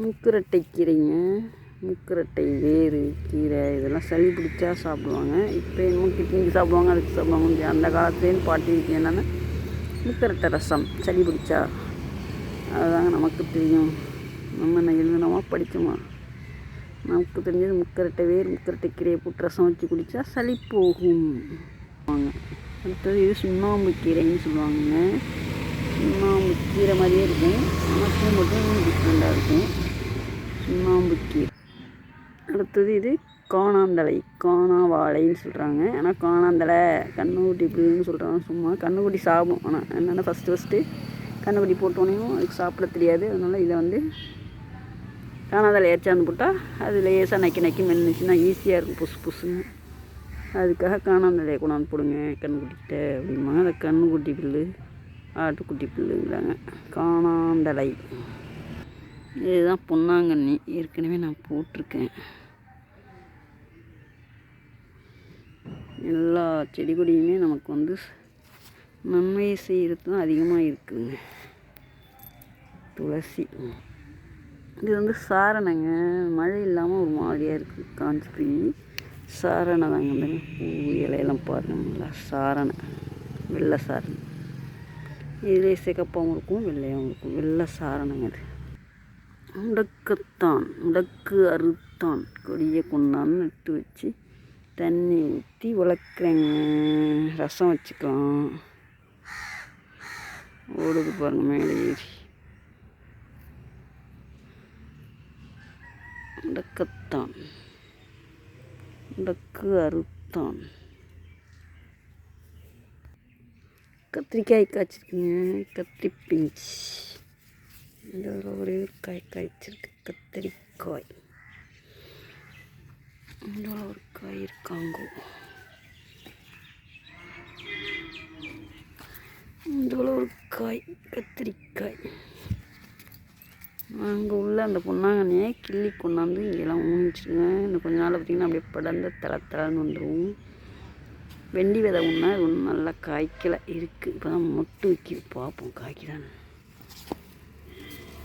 முக்குரட்டை கீரைங்க. முக்குரட்டை வேறு கீரை இதெல்லாம் சளி பிடிச்சா சாப்பிடுவாங்க. இப்போ என்னமோ கிட்னிக்கு சாப்பிடுவாங்க, அதுக்கு சாப்பிடுவாங்க. அந்த காலத்துலேருந்து பாட்டி என்னென்னா முக்குரட்டை ரசம் சளி பிடிச்சா, அதுதாங்க நமக்கு தெரியும். நம்ம என்ன எழுதுனோமா படித்தோமா, நமக்கு தெரிஞ்சது முக்கரட்டை வேர் முக்கரட்டை கீரையை போட்டு ரசம் வச்சு குடித்தா சளி போகும். அடுத்தது இது சுண்ணாம்பு கீரைன்னு சொல்லுவாங்க. சுண்ணாம்பு கீரை மாதிரியே இருக்கும், ஆனால் பூ மட்டும் டிஃப்ரெண்ட்டாக இருக்கும். சுண்ணாம்பு கீரை. அடுத்தது இது காணாந்தலை, காணாவாழைன்னு சொல்கிறாங்க. ஆனால் காணாந்தலை கண்ணுக்குட்டி இப்படின்னு சொல்கிறாங்க. சும்மா கண்ணுக்குட்டி சாப்பிடும். ஆனால் என்னென்னா ஃபஸ்ட்டு கண்ணுக்குட்டி போட்டோன்னையும் அதுக்கு சாப்பிட தெரியாது. அதனால் இதை வந்து காணாந்தலை ஏற்றாந்து போட்டால் அது லேசாக நக்கி மென்னுச்சுன்னா ஈஸியாக இருக்கும் புசு புசுன்னு. அதுக்காக காணாந்தலையை கொண்டாந்து போடுங்க கண்ணுக்குட்டிக்கிட்ட அப்படிம்பாங்க. அந்த கண்ணுக்குட்டி புல்லு ஆட்டுக்குட்டி புல்லுங்கிறாங்க. காணாந்தலை. இதுதான் பொன்னாங்கண்ணி, ஏற்கனவே நான் போட்டிருக்கேன். எல்லா செடி கொடியுமே நமக்கு வந்து நன்மை செய்கிறது தான் அதிகமாக இருக்குதுங்க. துளசி. இது வந்து சாரணைங்க. மழை இல்லாமல் ஒரு மாதிரியாக இருக்குது, காஞ்சி போய். சாரணை தாங்க. இந்த பூ இலையெல்லாம் பாருங்களா, சாரணை, வெள்ளை சாரணை. இதிலே சிகப்பாகவும் இருக்கும், வெள்ளையாகவும் இருக்கும். வெள்ளை சாரணைங்க. அது முடக்கத்தான், முடக்கு அறுத்தான் கொடியை கொண்டாந்து நட்டு வச்சு தண்ணி ஊற்றி வளர்க்குறேங்க. ரசம் வச்சுக்கலாம். ஓடுது பாருங்கள் மேலே ஏறி. முடக்கத்தான், முடக்கு அறுத்தான். கத்திரிக்காய் காய்ச்சிருக்குங்க, கத்திரி பிஞ்ச். இந்த ஒரே காய் காய்ச்சிருக்கு, கத்திரிக்காய். இந்த ஒரு காய் இருக்காங்க. இந்த ஒரு காய் கத்திரிக்காய். அங்கே உள்ள அந்த பொன்னாங்கண்ணியை கிள்ளி கொண்டாந்து இங்கெல்லாம் ஊனிச்சிருங்க. இன்னும் கொஞ்ச நாள் பார்த்திங்கன்னா அப்படியே படர்ந்து தளன்னு வந்துடும். வெண்டி விதை ஒன்றா இது ஒன்றும் நல்லா காய்க்கலை இருக்குது. இப்போ தான் மொட்டு வைக்கி பார்ப்போம் காய்க்குதான்னு.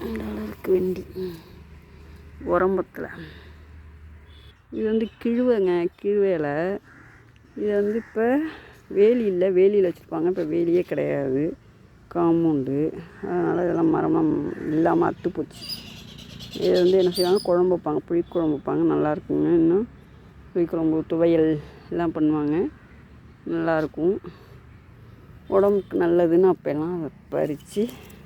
இந்த அளவுக்கு வெண்டி உரம்பத்தில். இது வந்து கிழுவைங்க, கிழுவையில். இது வந்து இப்போ வேலி இல்லை, வேலியில் வச்சுருப்பாங்க. இப்போ வேலியே கிடையாது, காம்பவுண்டு. அதனால் இதெல்லாம் மரம்லாம் இல்லாமல் அத்து போச்சு. இது வந்து என்ன செய்வாங்க, குழம்பு வைப்பாங்க, புளிக்குழம்பு வைப்பாங்க, நல்லாயிருக்குங்க. இன்னும் புளிக்குழம்பு துவையல் எல்லாம் பண்ணுவாங்க, நல்லாயிருக்கும். உடம்புக்கு நல்லதுன்னு அப்போல்லாம் அதை பறித்து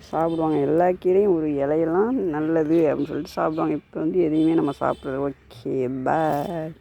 சாப்பிடுவாங்க. எல்லா கீரையும் ஒரு இலையெல்லாம் நல்லது அப்படின்னு சொல்லிட்டு சாப்பிடுவாங்க. இப்போ வந்து எதையுமே நம்ம சாப்பிட்றது. ஓகே, பாய்.